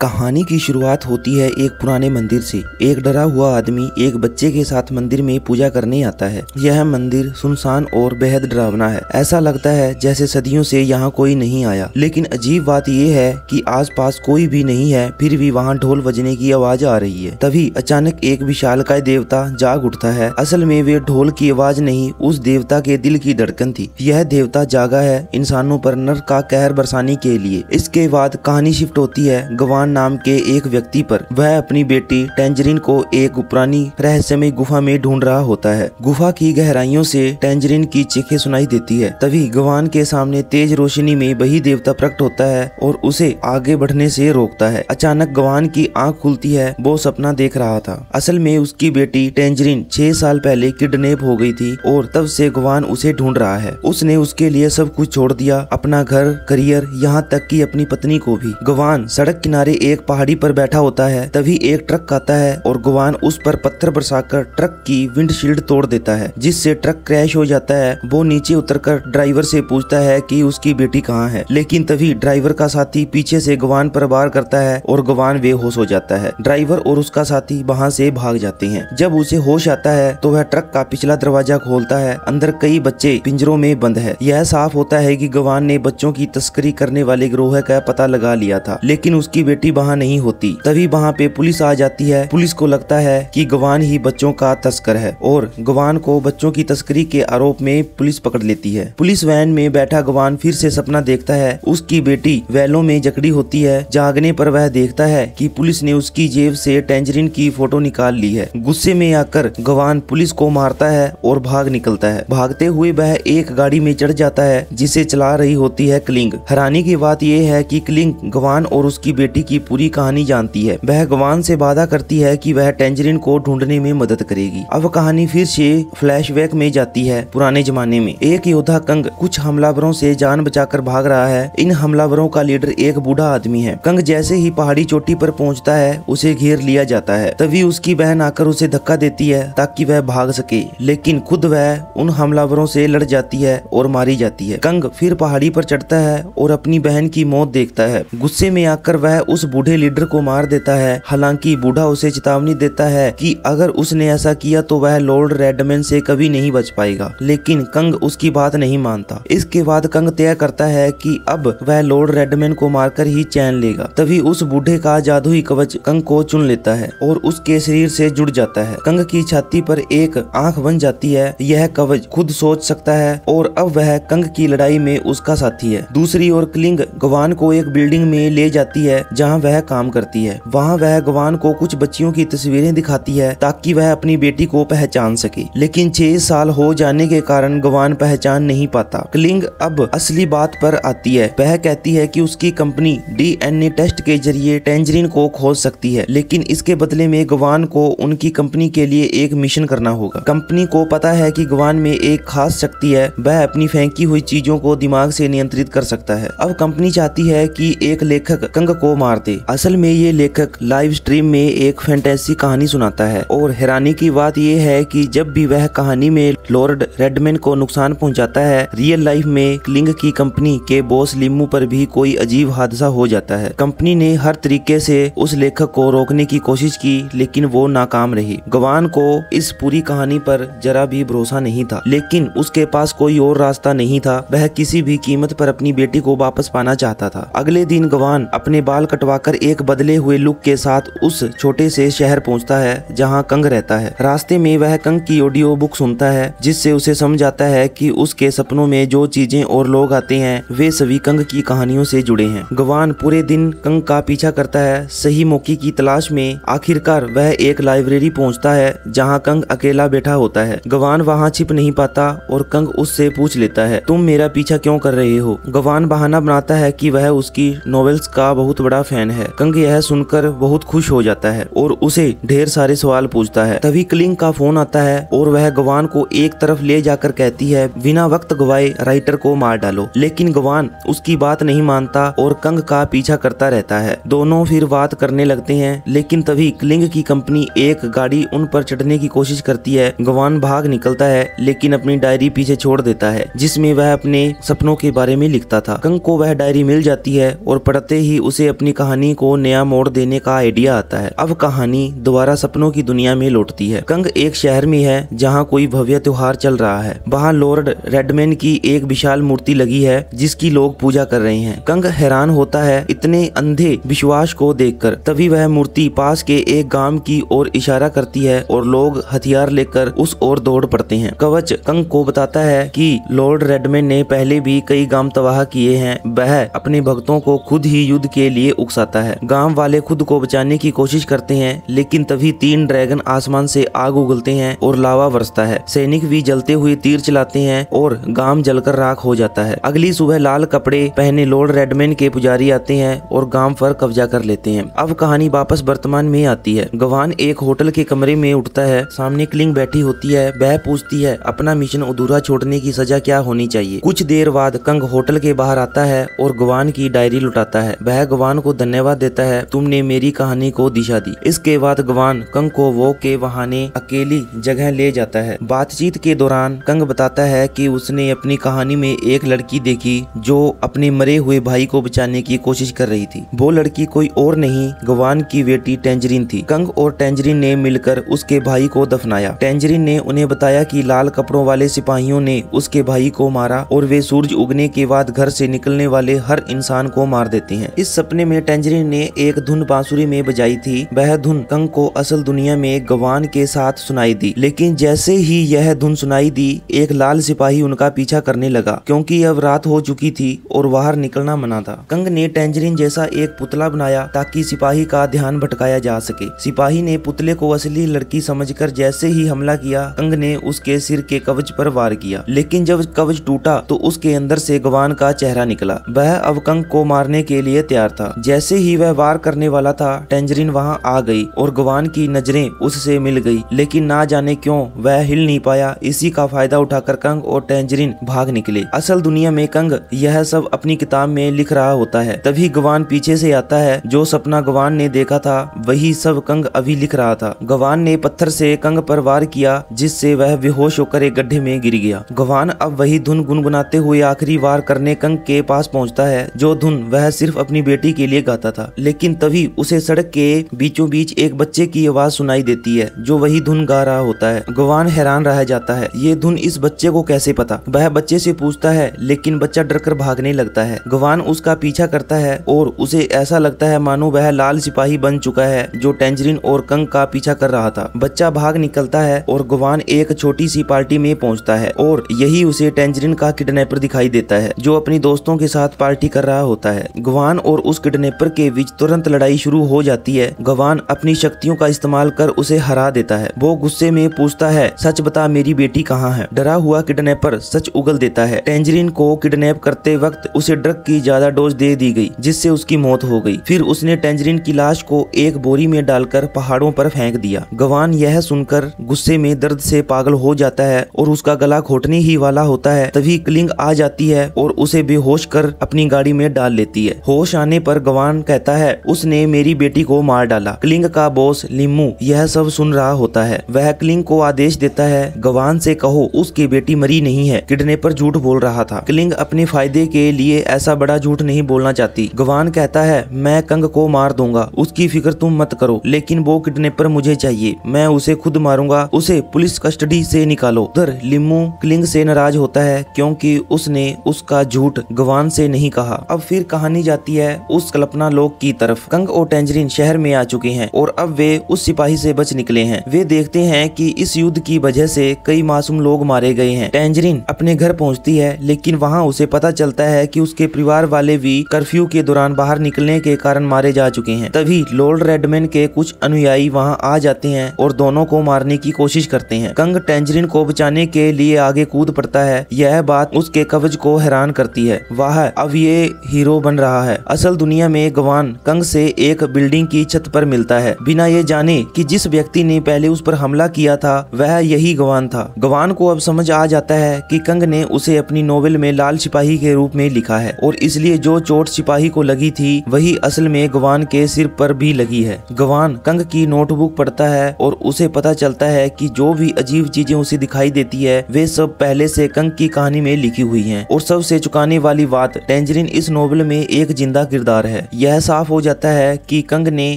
कहानी की शुरुआत होती है एक पुराने मंदिर से। एक डरा हुआ आदमी एक बच्चे के साथ मंदिर में पूजा करने आता है। यह मंदिर सुनसान और बेहद डरावना है। ऐसा लगता है जैसे सदियों से यहाँ कोई नहीं आया। लेकिन अजीब बात यह है कि आसपास कोई भी नहीं है, फिर भी वहाँ ढोल बजने की आवाज आ रही है। तभी अचानक एक विशालकाय देवता जाग उठता है। असल में वे ढोल की आवाज नहीं, उस देवता के दिल की धड़कन थी। यह देवता जागा है इंसानों पर नर का कहर बरसाने के लिए। इसके बाद कहानी शिफ्ट होती है गवान नाम के एक व्यक्ति पर। वह अपनी बेटी टेंजरीन को एक पुरानी रहस्यमय गुफा में ढूंढ रहा होता है। गुफा की गहराइयों से टेंजरीन की चीखें सुनाई देती है। तभी गवान के सामने तेज रोशनी में वही देवता प्रकट होता है और उसे आगे बढ़ने से रोकता है। अचानक गवान की आंख खुलती है। वो सपना देख रहा था। असल में उसकी बेटी टेंजरीन 6 साल पहले किडनैप हो गई थी और तब से गवान उसे ढूंढ रहा है। उसने उसके लिए सब कुछ छोड़ दिया, अपना घर, करियर, यहाँ तक कि अपनी पत्नी को भी। गवान सड़क किनारे एक पहाड़ी पर बैठा होता है। तभी एक ट्रक आता है और गवान उस पर पत्थर बरसाकर ट्रक की विंडशील्ड तोड़ देता है, जिससे ट्रक क्रैश हो जाता है। वो नीचे उतरकर ड्राइवर से पूछता है कि उसकी बेटी कहाँ है। लेकिन तभी ड्राइवर का साथी पीछे से गवान पर वार करता है और गवान बेहोश हो जाता है। ड्राइवर और उसका साथी वहाँ से भाग जाते हैं। जब उसे होश आता है तो वह ट्रक का पिछला दरवाजा खोलता है। अंदर कई बच्चे पिंजरों में बंद है। यह साफ होता है कि गवान ने बच्चों की तस्करी करने वाले गिरोह का पता लगा लिया था, लेकिन उसकी बेटी वहाँ नहीं होती। तभी वहाँ पे पुलिस आ जाती है। पुलिस को लगता है कि गवान ही बच्चों का तस्कर है और गवान को बच्चों की तस्करी के आरोप में पुलिस पकड़ लेती है। पुलिस वैन में बैठा गवान फिर से सपना देखता है। उसकी बेटी वैलों में जकड़ी होती है। जागने पर वह देखता है कि पुलिस ने उसकी जेब से टेंजरीन की फोटो निकाल ली है। गुस्से में आकर गवान पुलिस को मारता है और भाग निकलता है। भागते हुए वह एक गाड़ी में चढ़ जाता है जिसे चला रही होती है क्लिंग। हैरानी की बात यह है कि क्लिंग गवान और उसकी बेटी की पूरी कहानी जानती है। वह गवान से वादा करती है कि वह टेंजरीन को ढूंढने में मदद करेगी। अब कहानी फिर से फ्लैशबैक में जाती है पुराने जमाने में। एक योद्धा कंग कुछ हमलावरों से जान बचाकर भाग रहा है। इन हमलावरों का लीडर एक बूढ़ा आदमी है। कंग जैसे ही पहाड़ी चोटी पर पहुंचता है उसे घेर लिया जाता है। तभी उसकी बहन आकर उसे धक्का देती है ताकि वह भाग सके, लेकिन खुद वह उन हमलावरों से लड़ जाती है और मारी जाती है। कंग फिर पहाड़ी पर चढ़ता है और अपनी बहन की मौत देखता है। गुस्से में आकर वह उस बूढ़े लीडर को मार देता है। हालांकि बूढ़ा उसे चेतावनी देता है कि अगर उसने ऐसा किया तो वह लॉर्ड रेडमैन से कभी नहीं बच पाएगा, लेकिन कंग उसकी बात नहीं मानता। इसके बाद कंग तय करता है कि अब वह लॉर्ड रेडमैन को मारकर ही चैन लेगा। तभी उस बूढ़े का जादुई कवच कंग को चुन लेता है और उसके शरीर से जुड़ जाता है। कंग की छाती पर एक आंख बन जाती है। यह कवच खुद सोच सकता है और अब वह कंग की लड़ाई में उसका साथी है। दूसरी ओर क्लिंग गवान को एक बिल्डिंग में ले जाती है जहाँ वह काम करती है। वहाँ वह गवान को कुछ बच्चियों की तस्वीरें दिखाती है ताकि वह अपनी बेटी को पहचान सके, लेकिन 6 साल हो जाने के कारण गवान पहचान नहीं पाता। क्लिंग अब असली बात पर आती है। वह कहती है कि उसकी कंपनी DNA टेस्ट के जरिए टेंजरीन को खोज सकती है, लेकिन इसके बदले में गवान को उनकी कंपनी के लिए एक मिशन करना होगा। कंपनी को पता है कि गवान में एक खास शक्ति है, वह अपनी फेंकी हुई चीजों को दिमाग से नियंत्रित कर सकता है। अब कंपनी चाहती है कि एक लेखक कंग को मार दे। असल में ये लेखक लाइव स्ट्रीम में एक फैंटेसी कहानी सुनाता है और हैरानी की बात यह है कि जब भी वह कहानी में लॉर्ड रेडमैन को नुकसान पहुंचाता है, रियल लाइफ में क्लिंग की कंपनी के बॉस लिम्मू पर भी कोई अजीब हादसा हो जाता है। कंपनी ने हर तरीके से उस लेखक को रोकने की कोशिश की, लेकिन वो नाकाम रही। गवान को इस पूरी कहानी पर जरा भी भरोसा नहीं था, लेकिन उसके पास कोई और रास्ता नहीं था। वह किसी भी कीमत पर अपनी बेटी को वापस पाना चाहता था। अगले दिन गवान अपने बाल कटवाकर एक बदले हुए लुक के साथ उस छोटे से शहर पहुंचता है जहां कंग रहता है। रास्ते में वह कंग की ऑडियो बुक सुनता है, जिससे उसे समझ आता है कि उसके सपनों में जो चीजें और लोग आते हैं वे सभी कंग की कहानियों से जुड़े हैं। गवान पूरे दिन कंग का पीछा करता है, सही मौके की तलाश में। आखिरकार वह एक लाइब्रेरी पहुंचता है जहां कंग अकेला बैठा होता है। गवान वहां छिप नहीं पाता और कंग उससे पूछ लेता है, तुम मेरा पीछा क्यों कर रहे हो? गवान बहाना बनाता है कि वह उसकी नॉवेल्स का बहुत बड़ा फैन है। कंग यह सुनकर बहुत खुश हो जाता है और उसे ढेर सारे सवाल पूछता है। तभी क्लिंग का फोन आता है और वह गवान को एक तरफ ले जाकर कहती है, बिना वक्त गवाए राइटर को मार डालो। लेकिन गवान उसकी बात नहीं मानता और कंग का पीछा करता रहता है। दोनों फिर बात करने लगते हैं, लेकिन तभी क्लिंग की कंपनी एक गाड़ी उन पर चढ़ने की कोशिश करती है। गवान भाग निकलता है, लेकिन अपनी डायरी पीछे छोड़ देता है जिसमें वह अपने सपनों के बारे में लिखता था। कंग को वह डायरी मिल जाती है और पढ़ते ही उसे अपनी कहानी को नया मोड़ देने का आइडिया आता है। अब कहानी दोबारा सपनों की दुनिया में लौटती है। कंग एक शहर में है जहाँ कोई भव्य त्योहार चल रहा है। वहाँ लॉर्ड रेडमैन की एक विशाल मूर्ति लगी है जिसकी लोग पूजा कर रहे हैं। कंग हैरान होता है इतने अंधे विश्वास को देखकर। तभी वह मूर्ति पास के एक गांव की ओर इशारा करती है और लोग हथियार लेकर उस ओर दौड़ पड़ते हैं। कवच कंग को बताता है कि लॉर्ड रेडमैन ने पहले भी कई गांव तबाह किए हैं। वह अपने भक्तों को खुद ही युद्ध के लिए उकसाता है। गांव वाले खुद को बचाने की कोशिश करते हैं, लेकिन तभी 3 ड्रैगन आसमान से आग उगलते हैं और लावा बरसता है। सैनिक भी जलते हुए तीर चलाते हैं और गांव जलकर राख हो जाता है। अगली सुबह लाल कपड़े पहने लॉर्ड रेडमैन के पुजारी आते हैं और गांव पर कब्जा कर लेते हैं। अब कहानी वापस वर्तमान में आती है। गवान एक होटल के कमरे में उठता है। सामने क्लिंग बैठी होती है। वह पूछती है अपना मिशन अधूरा छोड़ने की सजा क्या होनी चाहिए। कुछ देर बाद कंग होटल के बाहर आता है और गवान की डायरी लुटाता है। वह गवान को धन्यवाद देता है, तुमने मेरी कहानी को दिशा दी। इसके बाद गवान कंग को वो के बहाने अकेली जगह ले जाता है। बातचीत के दौरान कंग बताता है कि उसने अपनी कहानी में एक लड़की देखी जो अपने मरे हुए भाई को बचाने की कोशिश कर रही थी। वो लड़की कोई और नहीं गवान की बेटी टेंजरीन थी। कंग और टेंजरीन ने मिलकर उसके भाई को दफनाया। टेंजरीन ने उन्हें बताया कि लाल कपड़ों वाले सिपाहियों ने उसके भाई को मारा और वे सूरज उगने के बाद घर से निकलने वाले हर इंसान को मार देते हैं। इस सपने में टेंजरीन ने एक धुन बांसुरी में बजाई थी। वह धुन कंग को असल दुनिया में गवान के साथ सुनाई दी, लेकिन जैसे ही यह धुन सुनाई दी एक लाल सिपाही उनका पीछा करने लगा, क्योंकि अब रात हो चुकी थी और बाहर निकलना मना था। कंग ने टेंजरीन जैसा एक पुतला बनाया ताकि सिपाही का ध्यान भटकाया जा सके। सिपाही ने पुतले को असली लड़की समझकर जैसे ही हमला किया, कंग ने उसके सिर के कवच पर वार किया, लेकिन जब कवच टूटा तो उसके अंदर से गवान का चेहरा निकला। वह अब कंग को मारने के लिए तैयार था। जैसे ही वह वार करने वाला था, टेंजरीन वहां आ गई और गवान की नजरें उससे मिल गई, लेकिन ना जाने क्यों वह हिल नहीं पाया। इसी का फायदा उठाकर कंग और टेंजरीन भाग निकले। असल दुनिया में कंग यह सब अपनी किताब में लिख रहा होता है। तभी गवान पीछे से आता है। जो सपना गवान ने देखा था वही सब कंग अभी लिख रहा था। गवान ने पत्थर से कंग पर वार किया, जिससे वह बेहोश होकर एक गड्ढे में गिर गया। गवान अब वही धुन गुनगुनाते हुए आखिरी वार करने कंग के पास पहुंचता है, जो धुन वह सिर्फ अपनी बेटी के लिए गाता था। लेकिन तभी उसे सड़क के बीचों बीच एक बच्चे की आवाज सुनाई देती है जो वही धुन गा रहा होता है। गवान हैरान रह जाता है, ये धुन इस बच्चे को कैसे पता। वह बच्चे से पूछता है, लेकिन बच्चा डरकर भागने लगता है। गवान उसका पीछा करता है और उसे ऐसा लगता है मानो वह लाल सिपाही बन चुका है जो टेंजरीन और कंग का पीछा कर रहा था। बच्चा भाग निकलता है और गवान एक छोटी सी पार्टी में पहुंचता है और यही उसे टेंजरीन का किडनैपर दिखाई देता है जो अपनी दोस्तों के साथ पार्टी कर रहा होता है। गवान और उस किडनैपर के बीच तुरंत लड़ाई शुरू हो जाती है। गवान अपनी शक्तियों का इस्तेमाल कर उसे हरा देता है। वो गुस्से में पूछता है, सच बता मेरी बेटी कहाँ है। डरा हुआ किडनैपर सच उगल देता है। टेंजरीन को किडनैप करते वक्त उसे ड्रग की ज्यादा डोज दे दी गई, जिससे उसकी मौत हो गई। फिर उसने टेंजरीन की लाश को एक बोरी में डालकर पहाड़ों पर फेंक दिया। गवान यह सुनकर गुस्से में दर्द से पागल हो जाता है और उसका गला घोटने ही वाला होता है। तभी क्लिंग आ जाती है और उसे बेहोश कर अपनी गाड़ी में डाल लेती है। होश आने पर गवान कहता है उसने मेरी बेटी को मार डाला। क्लिंग का बॉस लिम्मू यह सब सुन रहा होता है। वह क्लिंग को आदेश देता है, गवान से कहो उसकी बेटी मरी नहीं है, किडनैपर झूठ बोल रहा था। क्लिंग अपने फायदे के लिए ऐसा बड़ा झूठ नहीं बोलना चाहती। गवान कहता है, मैं कंग को मार दूंगा, उसकी फिक्र तुम मत करो, लेकिन वो किडनैपर मुझे चाहिए, मैं उसे खुद मारूंगा, उसे पुलिस कस्टडी से निकालो। उधर लिम्मू क्लिंग से नाराज होता है क्योंकि उसने उसका झूठ गवान से नहीं कहा। अब फिर कहानी जाती है उस कल्पना लोक की तरफ। कंग और टेंजरीन शहर में आ चुके हैं और अब वे उस सिपाही से बच निकले हैं। वे देखते हैं कि इस युद्ध की वजह से कई मासूम लोग मारे गए हैं। टेंजरीन अपने घर पहुंचती है, लेकिन वहां उसे पता चलता है कि उसके परिवार वाले भी कर्फ्यू के दौरान बाहर निकलने के कारण मारे जा चुके हैं। तभी लॉर्ड रेडमैन के कुछ अनुयायी वहां आ जाते हैं और दोनों को मारने की कोशिश करते हैं। कंग टेंजरीन को बचाने के लिए आगे कूद पड़ता है। यह बात उसके कवच को हैरान करती है। वह अब ये हीरो बन रहा है। असल दुनिया में गवान कंग से एक बिल्डिंग की छत पर मिलता है, बिना ये जाने कि जिस व्यक्ति ने पहले उस पर हमला किया था वह यही गवान था। गवान को अब समझ आ जाता है कि कंग ने उसे अपनी नोवेल में लाल सिपाही के रूप में लिखा है और इसलिए जो चोट सिपाही को लगी थी वही असल में गवान के सिर पर भी लगी है। गवान कंग की नोटबुक पढ़ता है और उसे पता चलता है कि जो भी अजीब चीजें उसे दिखाई देती है वे सब पहले से कंग की कहानी में लिखी हुई हैं। और सबसे चुकाने वाली बात, टेंजरीन इस नोवेल में एक जिंदा किरदार है। यह साफ हो जाता है कि कंग ने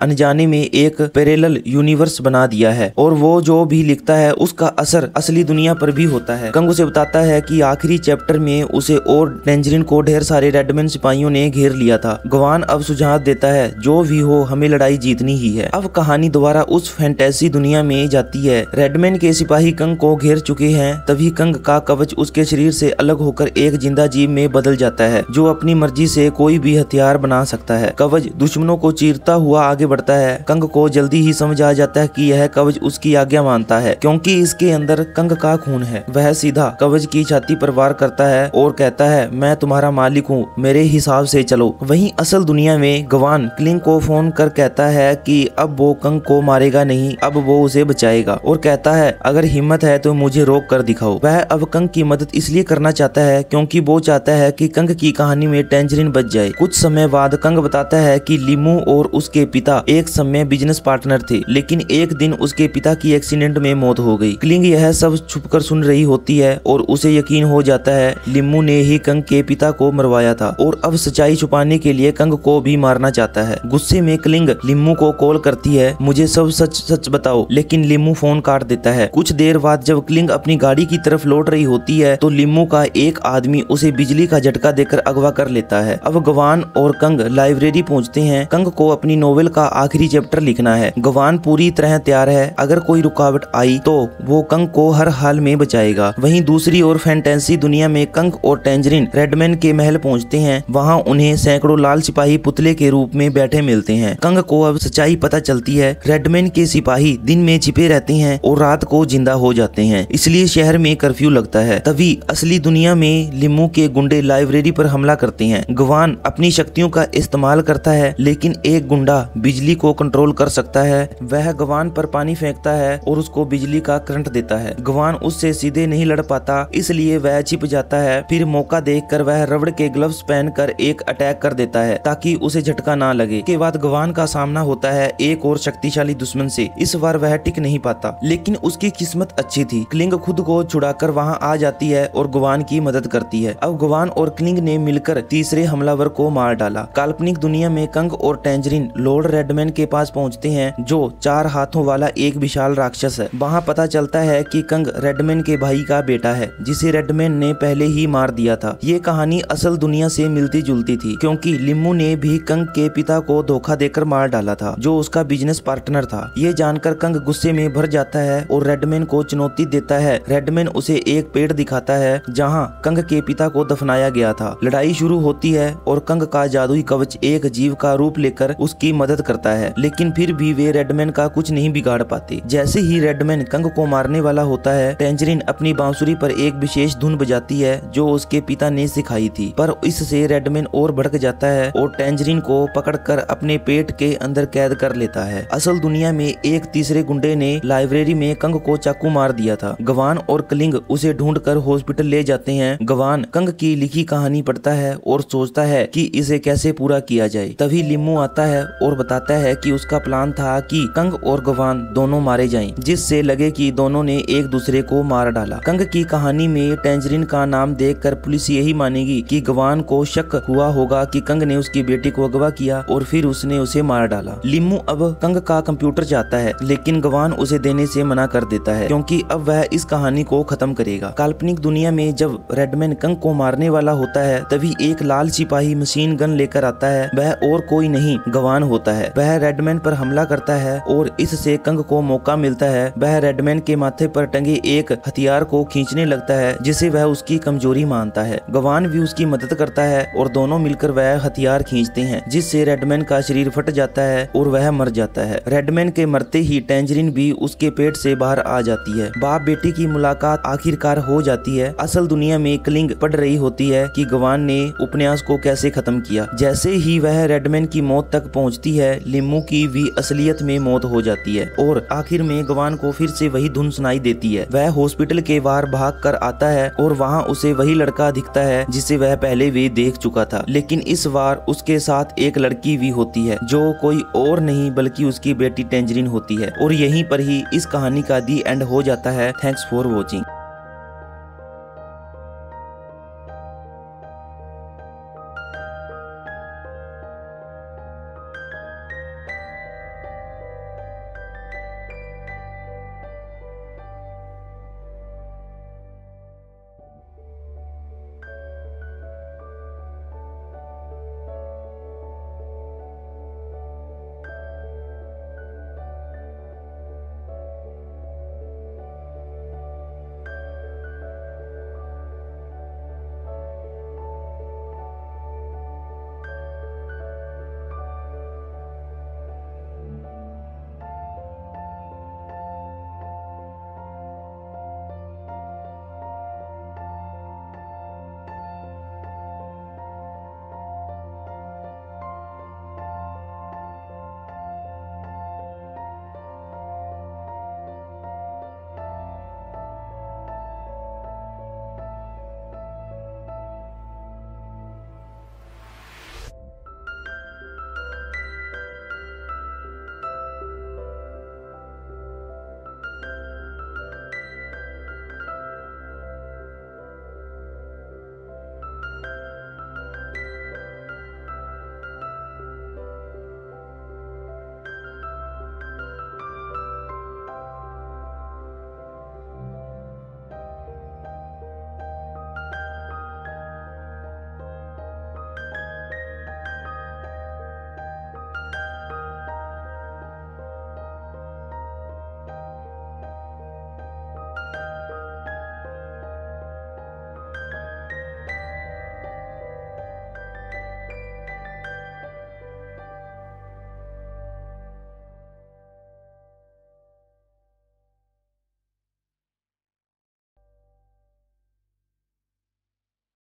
अनजाने में एक पैरेलल यूनिवर्स बना दिया है और वो जो भी लिखता है उसका असर असली दुनिया पर भी होता है। कंग उसे बताता है कि आखिरी चैप्टर में उसे और टेंजरिन को ढेर सारे रेडमैन सिपाहियों ने घेर लिया था। गवान अब सुझाव देता है जो भी हो हमें लड़ाई जीतनी ही है। अब कहानी दोबारा उस फैंटेसी दुनिया में जाती है। रेडमैन के सिपाही कंग को घेर चुके हैं। तभी कंग का कवच उसके शरीर से अलग होकर एक जिंदा जीव में बदल जाता है जो अपनी मर्जी से कोई भी हथियार बना सकता है। कवच दुश्मनों को चीरता हुआ आगे बढ़ता है। कंग को जल्दी ही समझ आ जाता है कि यह कवच उसकी आज्ञा मानता है क्योंकि इसके अंदर कंग का खून है। वह सीधा कवच की छाती पर वार करता है और कहता है मैं तुम्हारा मालिक हूँ, मेरे हिसाब से चलो। वहीं असल दुनिया में गवान क्लिंग को फोन कर कहता है कि अब वो कंग को मारेगा नहीं, अब वो उसे बचाएगा और कहता है अगर हिम्मत है तो मुझे रोक कर दिखाओ। वह अब कंग की मदद इसलिए करना चाहता है क्योंकि वो चाहता है कि कंग की कहानी में टेंजरिन बच जाए। कुछ समय बाद कंग बताता है कि लिमू और उसके पिता एक समय बिजनेस पार्टनर थे, लेकिन एक दिन उसके पिता की एक्सीडेंट में मौत हो गई। क्लिंग यह सब छुपकर सुन रही होती है और उसे यकीन हो जाता है लिमू ने ही कंग के पिता को मरवाया था और अब सच्चाई छुपाने के लिए कंग को भी मारना चाहता है। गुस्से में क्लिंग लिमू को कॉल करती है मुझे सब सच सच बताओ, लेकिन लिमू फोन काट देता है। कुछ देर बाद जब क्लिंग अपनी गाड़ी की तरफ लौट रही होती है तो लिमू का एक आदमी उसे बिजली का झटका देकर अगवा कर लेता है। अब गवान और कंग लाइब्रेरी पहुंचते हैं। कंग को अपनी नोवेल का आखिरी चैप्टर लिखना है। गवान पूरी तरह तैयार है, अगर कोई रुकावट आई तो वो कंग को हर हाल में बचाएगा। वहीं दूसरी ओर फैंटेसी दुनिया में कंग और टेंजरिन रेडमैन के महल पहुंचते हैं। वहां उन्हें सैकड़ों लाल सिपाही पुतले के रूप में बैठे मिलते हैं। कंग को अब सच्चाई पता चलती है, रेडमैन के सिपाही दिन में छिपे रहते हैं और रात को जिंदा हो जाते हैं, इसलिए शहर में कर्फ्यू लगता है। तभी असली दुनिया में लिमू के गुंडे लाइब्रेरी पर हमला करते हैं। गवान अपनी शक्तियों का इस्तेमाल करता है, लेकिन एक गुंडा बिजली को कंट्रोल कर सकता है। वह गवान पर पानी फेंकता है और उसको बिजली का करंट देता है। गवान उससे सीधे नहीं लड़ पाता, इसलिए वह छिप जाता है। फिर मौका देखकर वह रबड़ के ग्लव्स पहनकर एक अटैक कर देता है ताकि उसे झटका ना लगे। के बाद गवान का सामना होता है एक और शक्तिशाली दुश्मन से। इस बार वह टिक नहीं पाता, लेकिन उसकी किस्मत अच्छी थी। क्लिंग खुद को छुड़ाकर वहां आ जाती है और गवान की मदद करती है। अब गवान और क्लिंग ने मिलकर तीसरे हमलावर को मार डाला। काल्पनिक दुनिया में कंग और टेंजरिन लॉर्ड रेडमैन के पास पहुंचते हैं जो 4 हाथों वाला एक विशाल राक्षस है। वहां पता चलता है कि कंग रेडमैन के भाई का बेटा है जिसे रेडमैन ने पहले ही मार दिया था। ये कहानी असल दुनिया से मिलती जुलती थी क्योंकि लिमू ने भी कंग के पिता को धोखा देकर मार डाला था जो उसका बिजनेस पार्टनर था। ये जानकर कंग गुस्से में भर जाता है और रेडमैन को चुनौती देता है। रेडमैन उसे एक पेड़ दिखाता है जहां कंग के पिता को दफनाया गया था। लड़ाई शुरू होती है और कंग का जादुई कवच एक जीव का रूप लेकर उसकी मदद करता है, लेकिन फिर भी वे रेडमैन का कुछ नहीं बिगाड़ पाते। जैसे ही रेडमैन कंग को मारने वाला होता है, टेंजरिन अपनी बांसुरी पर एक विशेष धुन बजाती है जो उसके पिता ने सिखाई थी, पर इससे रेडमैन और भड़क जाता है और टेंजरिन को पकड़कर अपने पेट के अंदर कैद कर लेता है। असल दुनिया में एक तीसरे गुंडे ने लाइब्रेरी में कंग को चाकू मार दिया था। गवान और क्लिंग उसे ढूंढकर हॉस्पिटल ले जाते हैं। गवान कंग की लिखी कहानी पढ़ता है और सोचता है कि इसे कैसे पूरा किया जाए। तभी लिमू आता है और बताता है कि उसका प्लान था कि कंग और गवान दोनों मारे जाएं, जिससे लगे कि दोनों ने एक दूसरे को मार डाला। कंग की कहानी में टेंजरिन का नाम देखकर पुलिस यही मानेगी कि गवान को शक हुआ होगा कि कंग ने उसकी बेटी को अगवा किया और फिर उसने उसे मार डाला। लिमू अब कंग का कंप्यूटर चाहता है, लेकिन गवान उसे देने से मना कर देता है क्योंकि अब वह इस कहानी को खत्म करेगा। काल्पनिक दुनिया में जब रेडमैन कंग को मारने वाला होता है, तभी एक लाल सिपाही मशीन गन लेकर आता है। वह और कोई नहीं गवान होता है। वह रेडमैन पर हमला करता है और इससे कंग को मौका मिलता है। वह रेडमैन के माथे पर टंगे एक हथियार को खींचने लगता है जिसे वह उसकी कमजोरी मानता है। गवान भी उसकी मदद करता है और दोनों मिलकर वह हथियार खींचते हैं, जिससे रेडमैन का शरीर फट जाता है और वह मर जाता है। रेडमैन के मरते ही टेंजरिन भी उसके पेट से बाहर आ जाती है। बाप बेटी की मुलाकात आखिरकार हो जाती है। असल दुनिया में क्लिंग पढ़ रही होती है कि गवान ने उपन्यास को कैसे खत्म किया। जैसे ही वह रेडमैन की मौत तक पहुंचती है, लिमू की भी असलियत में मौत हो जाती है और आखिर में गवान को फिर से वही धुन सुनाई देती है। वह हॉस्पिटल के बाहर भाग कर आता है और वहाँ उसे वही लड़का दिखता है जिसे वह पहले भी देख चुका था, लेकिन इस बार उसके साथ एक लड़की भी होती है जो कोई और नहीं बल्कि उसकी बेटी टेंजरिन होती है। और यहीं पर ही इस कहानी का दी एंड हो जाता है। Thanks for watching.